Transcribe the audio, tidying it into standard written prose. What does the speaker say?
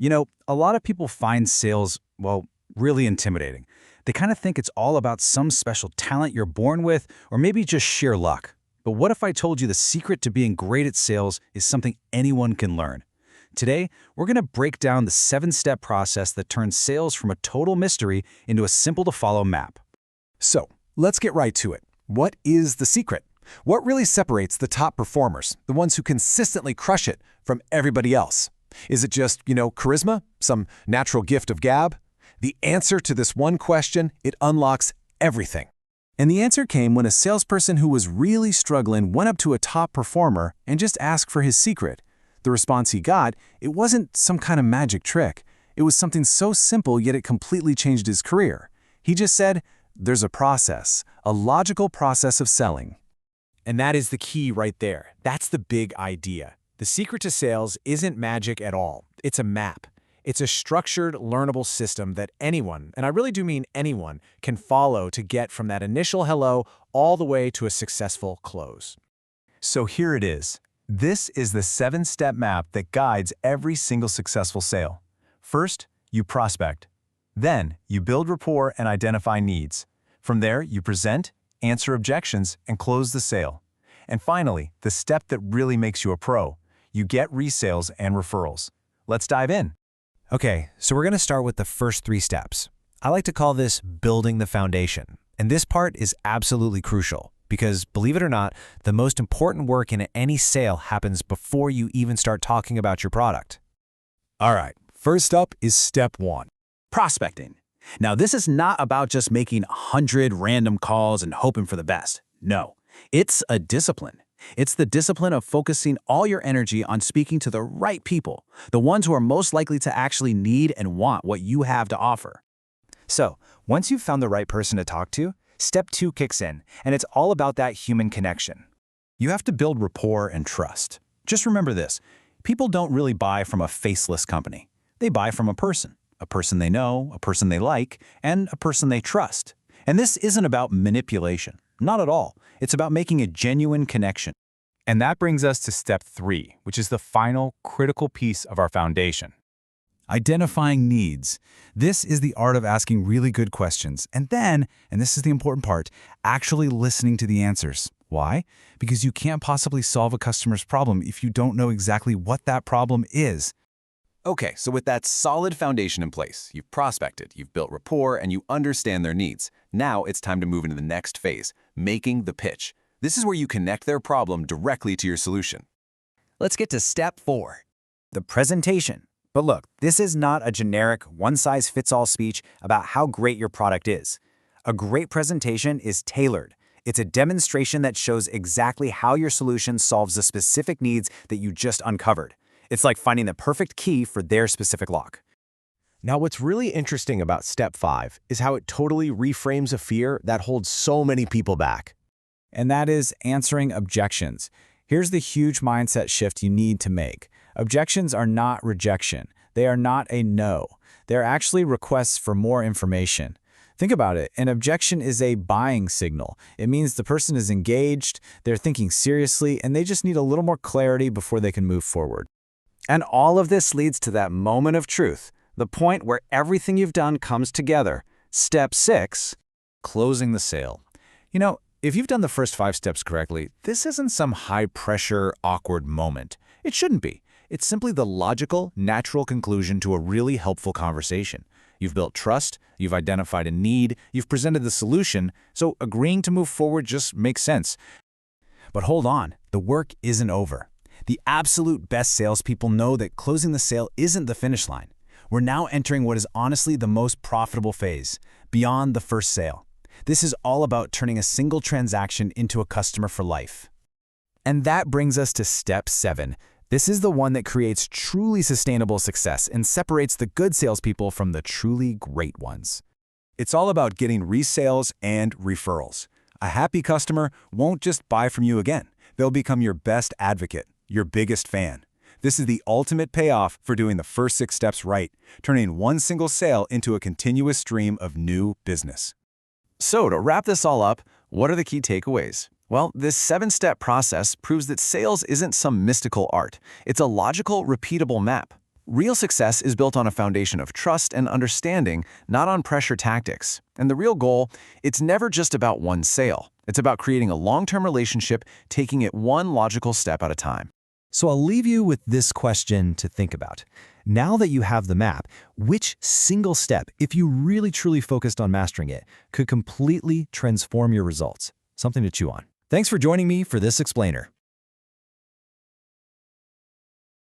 A lot of people find sales, well, really intimidating. They kind of think it's all about some special talent you're born with, or maybe just sheer luck. But what if I told you the secret to being great at sales is something anyone can learn? Today, we're going to break down the 7-step process that turns sales from a total mystery into a simple-to-follow map. So, let's get right to it. What is the secret? What really separates the top performers, the ones who consistently crush it, from everybody else? Is it just, charisma? Some natural gift of gab? The answer to this one question, it unlocks everything. And the answer came when a salesperson who was really struggling went up to a top performer and just asked for his secret. The response he got, it wasn't some kind of magic trick. It was something so simple, yet it completely changed his career. He just said, there's a process, a logical process of selling. And that is the key right there. That's the big idea. The secret to sales isn't magic at all. It's a map. It's a structured, learnable system that anyone, and I really do mean anyone, can follow to get from that initial hello all the way to a successful close. So here it is. This is the 7-step map that guides every single successful sale. First, you prospect. Then, you build rapport and identify needs. From there, you present, answer objections, and close the sale. And finally, the step that really makes you a pro. You get resales and referrals. Let's dive in. Okay, so we're going to start with the first 3 steps. I like to call this building the foundation. And this part is absolutely crucial because, believe it or not, the most important work in any sale happens before you even start talking about your product. All right, first up is step 1. Prospecting. Now, this is not about just making 100 random calls and hoping for the best. No, it's a discipline. It's the discipline of focusing all your energy on speaking to the right people, the ones who are most likely to actually need and want what you have to offer. So, once you've found the right person to talk to, step 2 kicks in, and it's all about that human connection. You have to build rapport and trust. Just remember this, people don't really buy from a faceless company. They buy from a person they know, a person they like, and a person they trust. And this isn't about manipulation. Not at all. It's about making a genuine connection. And that brings us to step 3, which is the final critical piece of our foundation. Identifying needs. This is the art of asking really good questions, and then, and this is the important part, actually listening to the answers. Why? Because you can't possibly solve a customer's problem if you don't know exactly what that problem is. Okay, so with that solid foundation in place, you've prospected, you've built rapport, and you understand their needs. Now it's time to move into the next phase, making the pitch. This is where you connect their problem directly to your solution. Let's get to step 4, the presentation. But look, this is not a generic, one-size-fits-all speech about how great your product is. A great presentation is tailored. It's a demonstration that shows exactly how your solution solves the specific needs that you just uncovered. It's like finding the perfect key for their specific lock. Now, what's really interesting about step 5 is how it totally reframes a fear that holds so many people back. And that is answering objections. Here's the huge mindset shift you need to make. Objections are not rejection. They are not a no. They're actually requests for more information. Think about it. An objection is a buying signal. It means the person is engaged, they're thinking seriously, and they just need a little more clarity before they can move forward. And all of this leads to that moment of truth, the point where everything you've done comes together. Step 6, closing the sale. If you've done the first 5 steps correctly, this isn't some high-pressure, awkward moment. It shouldn't be. It's simply the logical, natural conclusion to a really helpful conversation. You've built trust, you've identified a need, you've presented the solution, so agreeing to move forward just makes sense. But hold on, the work isn't over. The absolute best salespeople know that closing the sale isn't the finish line. We're now entering what is honestly the most profitable phase, beyond the first sale. This is all about turning a single transaction into a customer for life. And that brings us to step 7. This is the one that creates truly sustainable success and separates the good salespeople from the truly great ones. It's all about getting resales and referrals. A happy customer won't just buy from you again. They'll become your best advocate, your biggest fan. This is the ultimate payoff for doing the first 6 steps right, turning one single sale into a continuous stream of new business. So to wrap this all up, what are the key takeaways? Well, this 7-step process proves that sales isn't some mystical art. It's a logical, repeatable map. Real success is built on a foundation of trust and understanding, not on pressure tactics. And the real goal, it's never just about one sale. It's about creating a long-term relationship, taking it one logical step at a time. So I'll leave you with this question to think about. Now that you have the map, which single step, if you really truly focused on mastering it, could completely transform your results? Something to chew on. Thanks for joining me for this explainer.